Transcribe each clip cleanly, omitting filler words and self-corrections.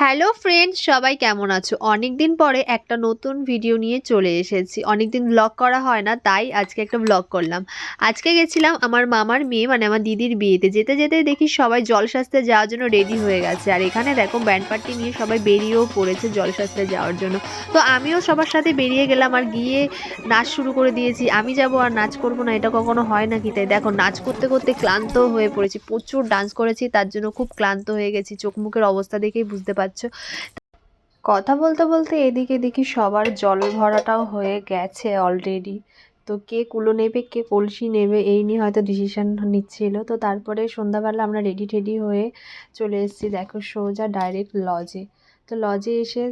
Hello friends, সবাই কেমন আছো? অনেকদিন পরে একটা নতুন ভিডিও নিয়ে চলে এসেছি। অনেকদিন ব্লগ করা হয় না, তাই আজকে একটা ব্লগ করলাম। আজকে গেছিলাম আমার মামার মেয়ে মানে আমার দিদির বিয়েতে। যেতে যেতে দেখি সবাই জলশাস্ত্রে যাওয়ার জন্য রেডি হয়ে গেছে। আর এখানে দেখো ব্যান্ড পার্টি নিয়ে সবাই বেরিয়েও পড়েছে জলশাস্ত্রে যাওয়ার জন্য। তো আমিও সবার সাথে বেরিয়ে গেলাম আর গিয়ে নাচ শুরু করে দিয়েছি। আমি যাব আর নাচ করবো না, এটা কখনো হয় নাকি? তাই দেখো নাচ করতে করতে ক্লান্ত হয়ে পড়েছি, প্রচুর ডান্স করেছি, তার জন্য খুব ক্লান্ত হয়ে গেছি। চোখ মুখের অবস্থা দেখেই বুঝতে পারছো। কথা বলতে বলতে এদিকে দেখি সবার জল ভরাটাও হয়ে গেছে অলরেডি। তো কে কুলো নেবে কে কলসি নেবে এই নিয়ে হয়তো ডিসিশন নিচ্ছিল। তো তারপরে সন্ধ্যাবেলা আমরা রেডি টেডি হয়ে চলে এসেছি দেখো সোজা ডাইরেক্ট লজে। তো লজে এসে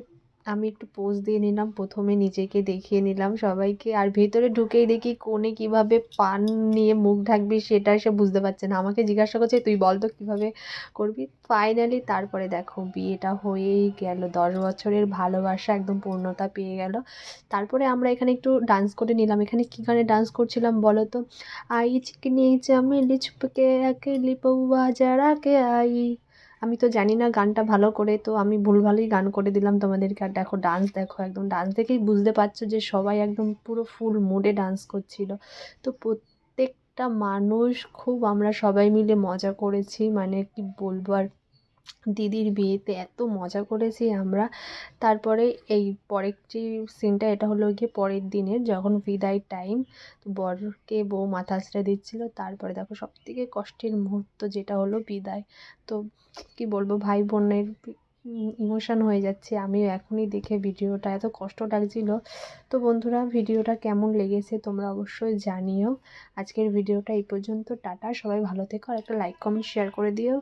আমি একটু পোজ দিয়ে নিলাম, প্রথমে নিজেকে দেখিয়ে নিলাম সবাইকে। আর ভেতরে ঢুকেই দেখি কোণে কিভাবে পান নিয়ে মুখ ঢাকবি সেটা সে বুঝতে পারছে না, আমাকে জিজ্ঞাসা করছে তুই বল তো কীভাবে করবি। ফাইনালি তারপরে দেখো বিয়েটা হয়েই গেল, 10 বছরের ভালোবাসা একদম পূর্ণতা পেয়ে গেল। তারপরে আমরা এখানে একটু ডান্স করে নিলাম। এখানে কী গানে ডান্স করছিলাম বলো তো? আই চিকনি চামেলি চুপকে আকেলি পৌয়া যারাকে আই। আমি তো জানি না গানটা ভালো করে, তো আমি ভুলভালই গান করে দিলাম তোমাদেরকে। আর দেখো ডান্স, দেখো একদম ডান্স দেখেই বুঝতে পারছো যে সবাই একদম পুরো ফুল মুডে ডান্স করছিল। তো প্রত্যেকটা মানুষ খুব আমরা সবাই মিলে মজা করেছি, মানে কি বলবো আর। দিদির বিয়েতে এত মজা করেছি আমরা। তারপরে এই পরের যে সিনটা, এটা হলো গিয়ে পরের দিনের যখন বিদায় টাইম। তো বরকে বউ মাথা আঁচড়ে দিচ্ছিল। তারপরে দেখো সবথেকে কষ্টের মুহূর্ত যেটা হলো বিদায়। তো কি বলবো, ভাই বোনের ইমোশন হয়ে যাচ্ছে আমিও এখনই দেখে, ভিডিওটা এত কষ্ট লাগছিল। তো বন্ধুরা, ভিডিওটা কেমন লেগেছে তোমরা অবশ্যই জানিও। আজকের ভিডিওটা এই পর্যন্ত, টাটা, সবাই ভালো থেকো আর একটা লাইক কমেন্ট শেয়ার করে দিও।